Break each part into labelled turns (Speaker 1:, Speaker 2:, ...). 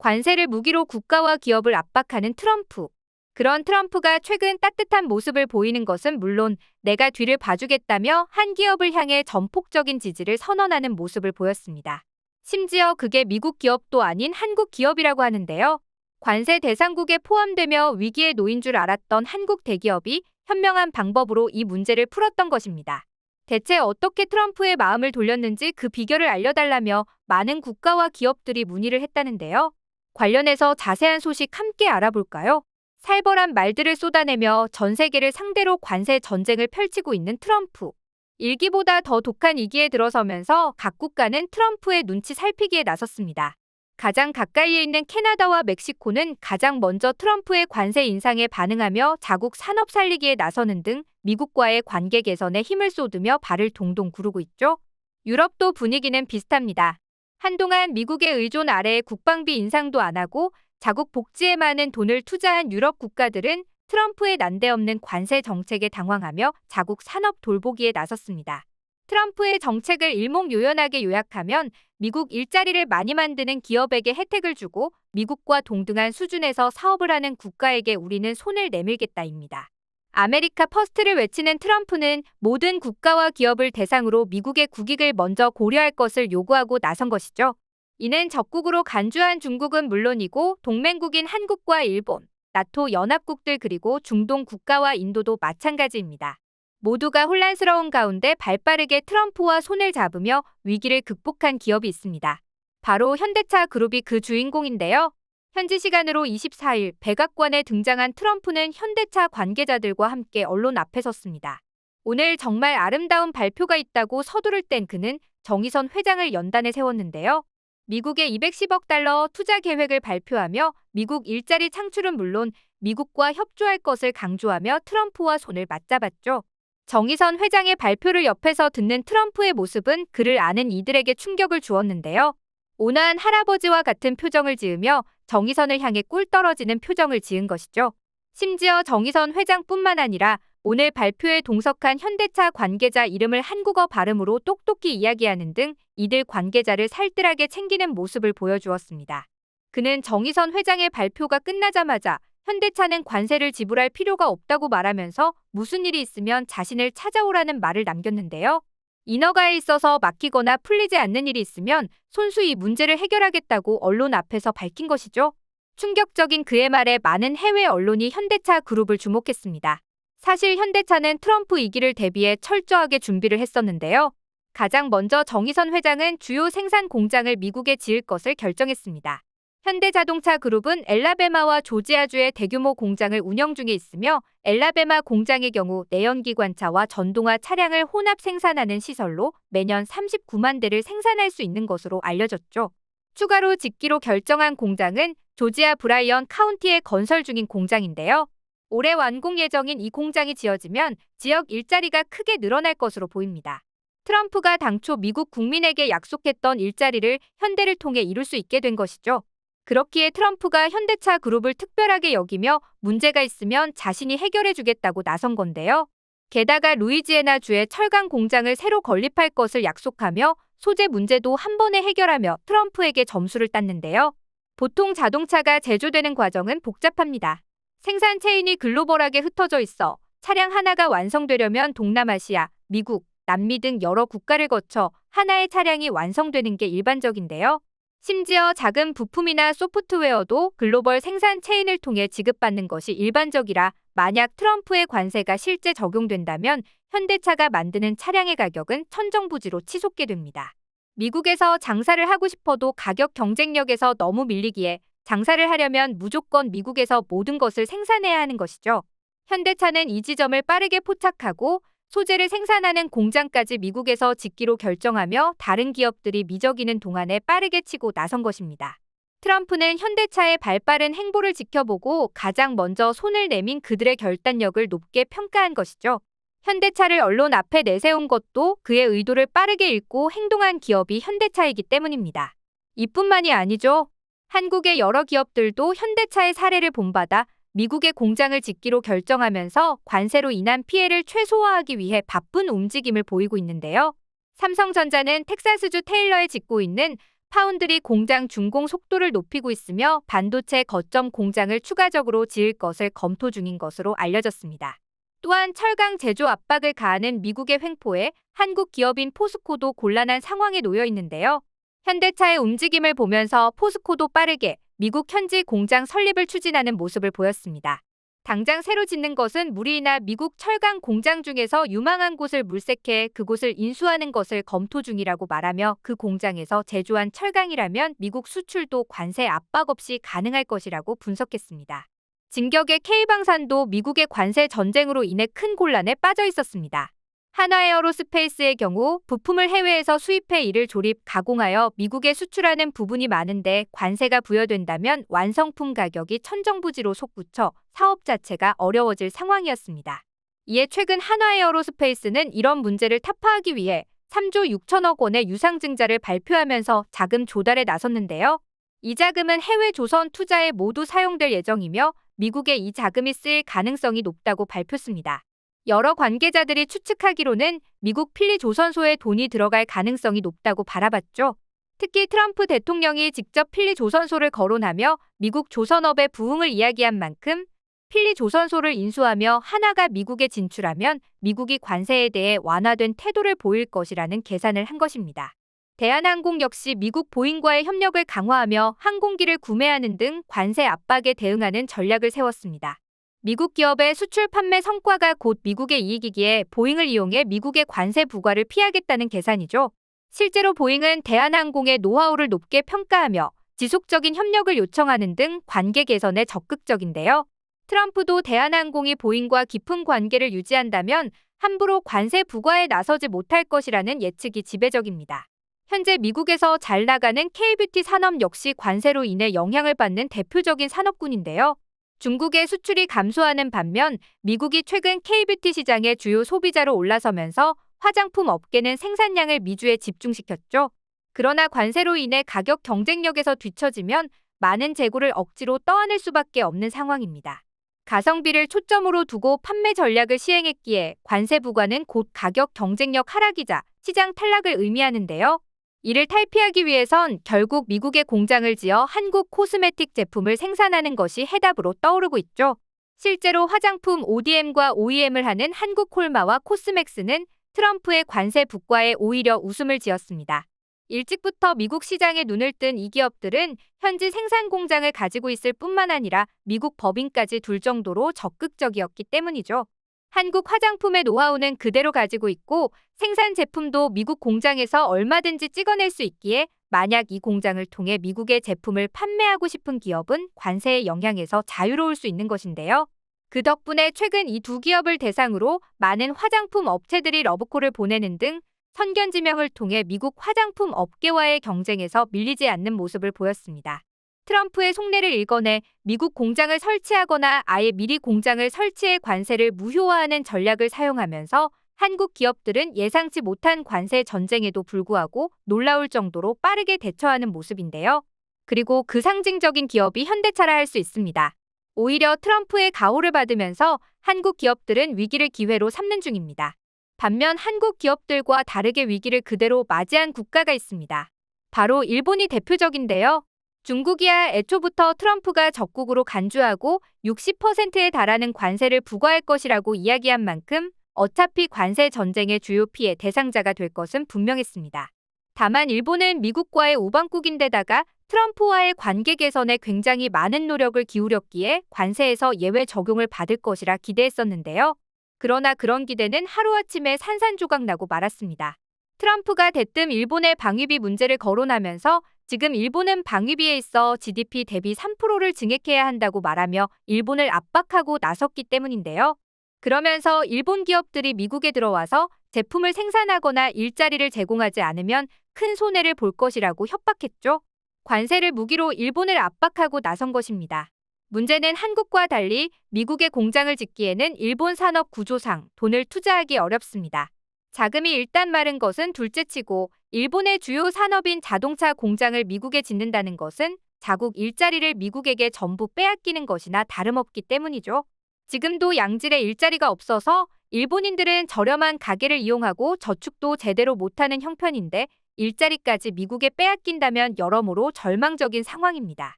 Speaker 1: 관세를 무기로 국가와 기업을 압박하는 트럼프. 그런 트럼프가 최근 따뜻한 모습을 보이는 것은 물론 내가 뒤를 봐주겠다며 한 기업을 향해 전폭적인 지지를 선언하는 모습을 보였습니다. 심지어 그게 미국 기업도 아닌 한국 기업이라고 하는데요. 관세 대상국에 포함되며 위기에 놓인 줄 알았던 한국 대기업이 현명한 방법으로 이 문제를 풀었던 것입니다. 대체 어떻게 트럼프의 마음을 돌렸는지 그 비결을 알려달라며 많은 국가와 기업들이 문의를 했다는데요. 관련해서 자세한 소식 함께 알아볼까요? 살벌한 말들을 쏟아내며 전 세계를 상대로 관세 전쟁을 펼치고 있는 트럼프. 일기보다 더 독한 이기에 들어서면서 각 국가는 트럼프의 눈치 살피기에 나섰습니다. 가장 가까이에 있는 캐나다와 멕시코는 가장 먼저 트럼프의 관세 인상에 반응하며 자국 산업 살리기에 나서는 등 미국과의 관계 개선에 힘을 쏟으며 발을 동동 구르고 있죠. 유럽도 분위기는 비슷합니다. 한동안 미국의 의존 아래에 국방비 인상도 안 하고 자국 복지에 많은 돈을 투자한 유럽 국가들은 트럼프의 난데없는 관세 정책에 당황하며 자국 산업 돌보기에 나섰습니다. 트럼프의 정책을 일목요연하게 요약하면 미국 일자리를 많이 만드는 기업에게 혜택을 주고 미국과 동등한 수준에서 사업을 하는 국가에게 우리는 손을 내밀겠다입니다. 아메리카 퍼스트를 외치는 트럼프는 모든 국가와 기업을 대상으로 미국의 국익을 먼저 고려할 것을 요구하고 나선 것이죠. 이는 적국으로 간주한 중국은 물론이고 동맹국인 한국과 일본, 나토 연합국들 그리고 중동 국가와 인도도 마찬가지입니다. 모두가 혼란스러운 가운데 발빠르게 트럼프와 손을 잡으며 위기를 극복한 기업이 있습니다. 바로 현대차 그룹이 그 주인공인데요. 현지 시간으로 24일 백악관에 등장한 트럼프는 현대차 관계자들과 함께 언론 앞에 섰습니다. 오늘 정말 아름다운 발표가 있다고 서두를 땐 그는 정의선 회장을 연단에 세웠는데요. 미국의 210억 달러 투자 계획을 발표하며 미국 일자리 창출은 물론 미국과 협조할 것을 강조하며 트럼프와 손을 맞잡았죠. 정의선 회장의 발표를 옆에서 듣는 트럼프의 모습은 그를 아는 이들에게 충격을 주었는데요. 온화한 할아버지와 같은 표정을 지으며 정의선을 향해 꿀 떨어지는 표정을 지은 것이죠. 심지어 정의선 회장뿐만 아니라 오늘 발표에 동석한 현대차 관계자 이름을 한국어 발음으로 똑똑히 이야기하는 등 이들 관계자를 살뜰하게 챙기는 모습을 보여주었습니다. 그는 정의선 회장의 발표가 끝나자마자 현대차는 관세를 지불할 필요가 없다고 말하면서 무슨 일이 있으면 자신을 찾아오라는 말을 남겼는데요. 인허가에 있어서 막히거나 풀리지 않는 일이 있으면 손수 이 문제를 해결하겠다고 언론 앞에서 밝힌 것이죠. 충격적인 그의 말에 많은 해외 언론이 현대차 그룹을 주목했습니다. 사실 현대차는 트럼프 이기를 대비해 철저하게 준비를 했었는데요. 가장 먼저 정의선 회장은 주요 생산 공장을 미국에 지을 것을 결정했습니다. 현대자동차 그룹은 엘라베마와 조지아주에 대규모 공장을 운영 중에 있으며 엘라베마 공장의 경우 내연기관차와 전동화 차량을 혼합 생산하는 시설로 매년 39만 대를 생산할 수 있는 것으로 알려졌죠. 추가로 짓기로 결정한 공장은 조지아 브라이언 카운티에 건설 중인 공장인데요. 올해 완공 예정인 이 공장이 지어지면 지역 일자리가 크게 늘어날 것으로 보입니다. 트럼프가 당초 미국 국민에게 약속했던 일자리를 현대를 통해 이룰 수 있게 된 것이죠. 그렇기에 트럼프가 현대차 그룹을 특별하게 여기며 문제가 있으면 자신이 해결해주겠다고 나선 건데요. 게다가 루이지애나주에 철강 공장을 새로 건립할 것을 약속하며 소재 문제도 한 번에 해결하며 트럼프에게 점수를 땄는데요. 보통 자동차가 제조되는 과정은 복잡합니다. 생산 체인이 글로벌하게 흩어져 있어 차량 하나가 완성되려면 동남아시아, 미국, 남미 등 여러 국가를 거쳐 하나의 차량이 완성되는 게 일반적인데요. 심지어 작은 부품이나 소프트웨어도 글로벌 생산 체인을 통해 지급받는 것이 일반적이라 만약 트럼프의 관세가 실제 적용된다면 현대차가 만드는 차량의 가격은 천정부지로 치솟게 됩니다. 미국에서 장사를 하고 싶어도 가격 경쟁력에서 너무 밀리기에 장사를 하려면 무조건 미국에서 모든 것을 생산해야 하는 것이죠. 현대차는 이 지점을 빠르게 포착하고 소재를 생산하는 공장까지 미국에서 짓기로 결정하며 다른 기업들이 미적이는 동안에 빠르게 치고 나선 것입니다. 트럼프는 현대차의 발빠른 행보를 지켜보고 가장 먼저 손을 내민 그들의 결단력을 높게 평가한 것이죠. 현대차를 언론 앞에 내세운 것도 그의 의도를 빠르게 읽고 행동한 기업이 현대차이기 때문입니다. 이뿐만이 아니죠. 한국의 여러 기업들도 현대차의 사례를 본받아 미국의 공장을 짓기로 결정하면서 관세로 인한 피해를 최소화하기 위해 바쁜 움직임을 보이고 있는데요. 삼성전자는 텍사스주 테일러에 짓고 있는 파운드리 공장 준공 속도를 높이고 있으며 반도체 거점 공장을 추가적으로 지을 것을 검토 중인 것으로 알려졌습니다. 또한 철강 제조 압박을 가하는 미국의 횡포에 한국 기업인 포스코도 곤란한 상황에 놓여 있는데요. 현대차의 움직임을 보면서 포스코도 빠르게 미국 현지 공장 설립을 추진하는 모습을 보였습니다. 당장 새로 짓는 것은 무리이나 미국 철강 공장 중에서 유망한 곳을 물색해 그곳을 인수하는 것을 검토 중이라고 말하며 그 공장에서 제조한 철강이라면 미국 수출도 관세 압박 없이 가능할 것이라고 분석했습니다. 진격의 K방산도 미국의 관세 전쟁으로 인해 큰 곤란에 빠져 있었습니다. 한화에어로스페이스의 경우 부품을 해외에서 수입해 이를 조립, 가공하여 미국에 수출하는 부분이 많은데 관세가 부여된다면 완성품 가격이 천정부지로 솟구쳐 사업 자체가 어려워질 상황이었습니다. 이에 최근 한화에어로스페이스는 이런 문제를 타파하기 위해 3조 6천억 원의 유상증자를 발표하면서 자금 조달에 나섰는데요. 이 자금은 해외 조선 투자에 모두 사용될 예정이며 미국에 이 자금이 쓰일 가능성이 높다고 밝혔습니다. 여러 관계자들이 추측하기로는 미국 필리조선소에 돈이 들어갈 가능성이 높다고 바라봤죠. 특히 트럼프 대통령이 직접 필리조선소를 거론하며 미국 조선업의 부흥을 이야기한 만큼 필리조선소를 인수하며 한화가 미국에 진출하면 미국이 관세에 대해 완화된 태도를 보일 것이라는 계산을 한 것입니다. 대한항공 역시 미국 보잉과의 협력을 강화하며 항공기를 구매하는 등 관세 압박에 대응하는 전략을 세웠습니다. 미국 기업의 수출 판매 성과가 곧 미국의 이익이기에 보잉을 이용해 미국의 관세 부과를 피하겠다는 계산이죠. 실제로 보잉은 대한항공의 노하우를 높게 평가하며 지속적인 협력을 요청하는 등 관계 개선에 적극적인데요. 트럼프도 대한항공이 보잉과 깊은 관계를 유지한다면 함부로 관세 부과에 나서지 못할 것이라는 예측이 지배적입니다. 현재 미국에서 잘 나가는 K뷰티 산업 역시 관세로 인해 영향을 받는 대표적인 산업군인데요. 중국의 수출이 감소하는 반면 미국이 최근 K뷰티 시장의 주요 소비자로 올라서면서 화장품 업계는 생산량을 미주에 집중시켰죠. 그러나 관세로 인해 가격 경쟁력에서 뒤처지면 많은 재고를 억지로 떠안을 수밖에 없는 상황입니다. 가성비를 초점으로 두고 판매 전략을 시행했기에 관세 부과는 곧 가격 경쟁력 하락이자 시장 탈락을 의미하는데요. 이를 탈피하기 위해선 결국 미국에 공장을 지어 한국 코스메틱 제품을 생산하는 것이 해답으로 떠오르고 있죠. 실제로 화장품 ODM과 OEM을 하는 한국콜마와 코스맥스는 트럼프의 관세 부과에 오히려 웃음을 지었습니다. 일찍부터 미국 시장에 눈을 뜬 이 기업들은 현지 생산 공장을 가지고 있을 뿐만 아니라 미국 법인까지 둘 정도로 적극적이었기 때문이죠. 한국 화장품의 노하우는 그대로 가지고 있고 생산 제품도 미국 공장에서 얼마든지 찍어낼 수 있기에 만약 이 공장을 통해 미국의 제품을 판매하고 싶은 기업은 관세의 영향에서 자유로울 수 있는 것인데요. 그 덕분에 최근 이 두 기업을 대상으로 많은 화장품 업체들이 러브콜을 보내는 등 선견지명을 통해 미국 화장품 업계와의 경쟁에서 밀리지 않는 모습을 보였습니다. 트럼프의 속내를 읽어내 미국 공장을 설치하거나 아예 미리 공장을 설치해 관세를 무효화하는 전략을 사용하면서 한국 기업들은 예상치 못한 관세 전쟁에도 불구하고 놀라울 정도로 빠르게 대처하는 모습인데요. 그리고 그 상징적인 기업이 현대차라 할 수 있습니다. 오히려 트럼프의 가호를 받으면서 한국 기업들은 위기를 기회로 삼는 중입니다. 반면 한국 기업들과 다르게 위기를 그대로 맞이한 국가가 있습니다. 바로 일본이 대표적인데요. 중국이야 애초부터 트럼프가 적국으로 간주하고 60%에 달하는 관세를 부과할 것이라고 이야기한 만큼 어차피 관세 전쟁의 주요 피해 대상자가 될 것은 분명했습니다. 다만 일본은 미국과의 우방국인데다가 트럼프와의 관계 개선에 굉장히 많은 노력을 기울였기에 관세에서 예외 적용을 받을 것이라 기대했었는데요. 그러나 그런 기대는 하루아침에 산산조각 나고 말았습니다. 트럼프가 대뜸 일본의 방위비 문제를 거론하면서 지금 일본은 방위비에 있어 GDP 대비 3%를 증액해야 한다고 말하며 일본을 압박하고 나섰기 때문인데요. 그러면서 일본 기업들이 미국에 들어와서 제품을 생산하거나 일자리를 제공하지 않으면 큰 손해를 볼 것이라고 협박했죠. 관세를 무기로 일본을 압박하고 나선 것입니다. 문제는 한국과 달리 미국의 공장을 짓기에는 일본 산업 구조상 돈을 투자하기 어렵습니다. 자금이 일단 마른 것은 둘째치고 일본의 주요 산업인 자동차 공장을 미국에 짓는다는 것은 자국 일자리를 미국에게 전부 빼앗기는 것이나 다름없기 때문이죠. 지금도 양질의 일자리가 없어서 일본인들은 저렴한 가게를 이용하고 저축도 제대로 못하는 형편인데 일자리까지 미국에 빼앗긴다면 여러모로 절망적인 상황입니다.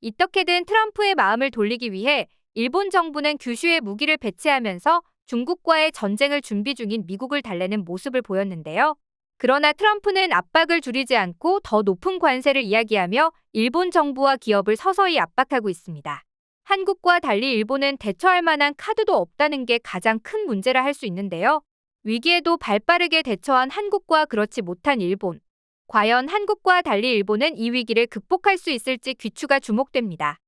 Speaker 1: 어떻게든 트럼프의 마음을 돌리기 위해 일본 정부는 규슈에 무기를 배치하면서 중국과의 전쟁을 준비 중인 미국을 달래는 모습을 보였는데요. 그러나 트럼프는 압박을 줄이지 않고 더 높은 관세를 이야기하며 일본 정부와 기업을 서서히 압박하고 있습니다. 한국과 달리 일본은 대처할 만한 카드도 없다는 게 가장 큰 문제라 할 수 있는데요. 위기에도 발빠르게 대처한 한국과 그렇지 못한 일본. 과연 한국과 달리 일본은 이 위기를 극복할 수 있을지 귀추가 주목됩니다.